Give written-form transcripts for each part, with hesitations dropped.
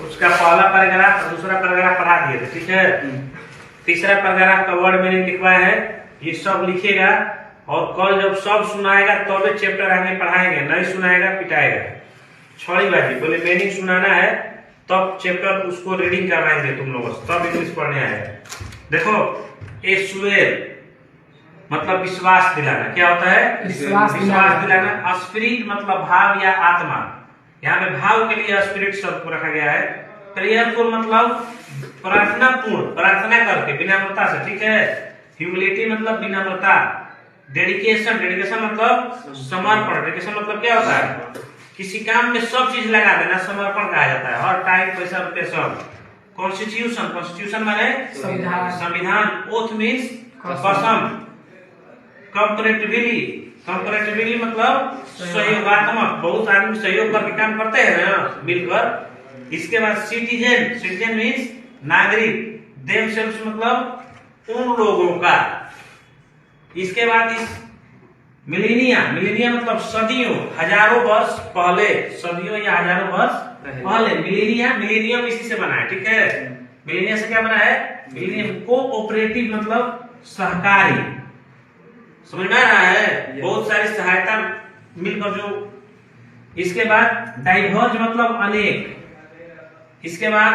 उसका पहला पैराग्राफ और दूसरा पैराग्राफ पढ़ा दिए थे, ठीक है। तीसरा पैराग्राफ का वर्ड मीनिंग लिखवाया है, ये सब लिखेगा और कल जब सब सुनाएगा तब तो चैप्टर आगे पढ़ाएंगे, नहीं सुनाएगा पिटाएगा। छड़ी बाजी बोले मीनिंग सुनाना है तब चैप्टर उसको रीडिंग करवाएंगे तुम लोगों से, तब इंग्लिश पढ़ने आएगा। देखो ए स्वेर मतलब विश्वास दिलाना, क्या होता है? विश्वास दिलाना। स्पिरिट मतलब भाव या आत्मा, यहाँ पे भाव के लिए स्पिरिट शब्द को रखा गया है। प्रेयरफुल मतलब प्रार्थना पूर्ण, प्रार्थना करके विनम्रता से, ठीक है। ह्यूमिलिटी मतलब विनम्रता। डेडिकेशन मतलब समर्पण। डेडिकेशन मतलब क्या होता है? किसी काम में सब चीज लगा देना समर्पण कहा जाता है, हर टाइम पैसा रुपये सब। कॉन्स्टिट्यूशन माने संविधान। ओथ मीन्स कसम। कंपैरेटिवली मतलब सहयोगात्मक, बहुत आदमी सहयोग करके काम करते हैं ना मिलकर। इसके बाद सिटीजन मीन्स नागरिक। देमसेल्व्स मतलब उन लोगों का। इसके बाद इस मिलेनिया मतलब सदियों, हजारों वर्ष पहले, सदियों या हजारों वर्ष पहले। मिलेनियम इसी से बना है, ठीक है। मिलेनिया से क्या बना है? मिलेनियम। कोऑपरेटिव मतलब सहकारी, समझ में आ रहा है? बहुत सारी सहायता मिलकर जो। इसके बाद डाइवर्ज मतलब अनेक। इसके बाद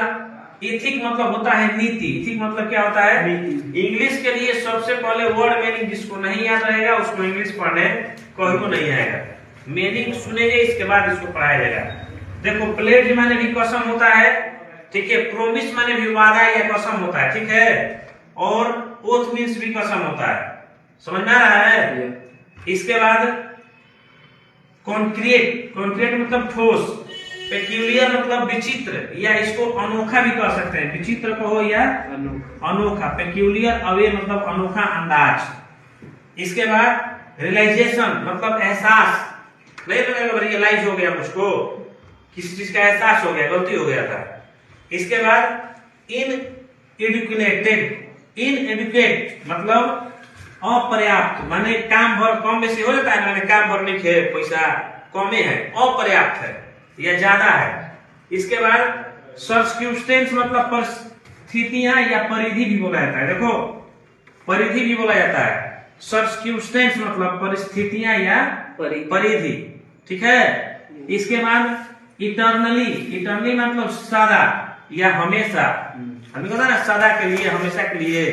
इथिक मतलब होता है नीति। इथिक मतलब क्या होता है? इंग्लिश के लिए सबसे पहले वर्ड मीनिंग जिसको नहीं याद रहेगा उसको इंग्लिश पढ़ने कोई को नहीं आएगा। मीनिंग सुनेंगे इसके बाद इसको पढ़ाया जाएगा। देखो प्लेज माने भी कसम होता है, ठीक है। प्रोमिस माने भी वादा या कसम होता है, ठीक है। और ओथ मीन्स भी कसम होता है, समझ में आ रहा है? इसके बाद कॉन्क्रीट मतलब ठोस। पेक्यूलियर मतलब विचित्र, या इसको अनोखा भी कह सकते हैं। विचित्र कहो या अनोखा। पेक्यूलियर अवे मतलब अनोखा अंदाज। इसके बाद रियलाइजेशन मतलब एहसास। नहीं तो रियलाइज हो गया मुझको, किसी चीज का एहसास हो गया, गलती हो गया था। इसके बाद इनएडुकेट मतलब अपर्याप्त, माने काम भर कम बेसी हो जाता है, माने काम भर नहीं है, पैसा कमे है, अपर्याप्त है या ज्यादा है। इसके बाद सर्कमस्टेंस मतलब परिस्थितियां या परिधि भी बोला जाता है। देखो परिधि भी बोला जाता है। सर्कमस्टेंस मतलब परिस्थितियां या परिधि, ठीक है। इसके बाद इटर्नली मतलब सदा या हमेशा, हमें कहता है ना सदा के लिए, हमेशा के लिए।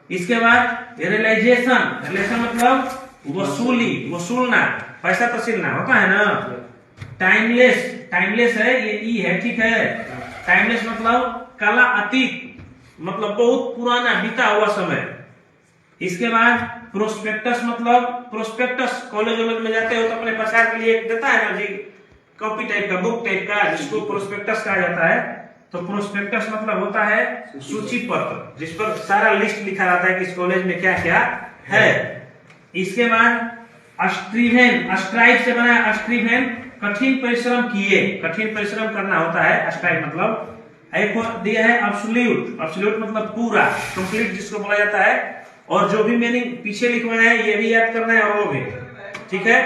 इसके बाद रियलाइजेशन मतलब वसूलना, पैसा तसीलना होता है ना। टाइमलेस है, ये ई है, ठीक है। टाइमलेस मतलब काला अतीत, मतलब बहुत पुराना बीता हुआ समय। इसके बाद प्रोस्पेक्टस मतलब प्रोस्पेक्टस, कॉलेज में जाते हो तो अपने प्रचार के लिए देता है ना जी, कॉपी टाइप का, बुक टाइप का, जिसको प्रोस्पेक्टस कहा जाता है। तो प्रोस्पेक्टस मतलब होता है सूची पत्र, जिस पर सारा लिस्ट लिखा रहता है कि इस कॉलेज में क्या क्या है। इसके बाद स्ट्राइव से बना है स्ट्रीवेन, कठिन परिश्रम किए, कठिन परिश्रम करना होता है स्ट्राइव मतलब। एक दिया है एब्सोल्यूट मतलब पूरा, कंप्लीट जिसको बोला जाता है। और जो भी मीनिंग पीछे लिखवाया है ये भी याद करना है और वो भी, ठीक है।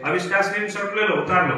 अब इसका स्क्रीनशॉट ले लो, उतार लो।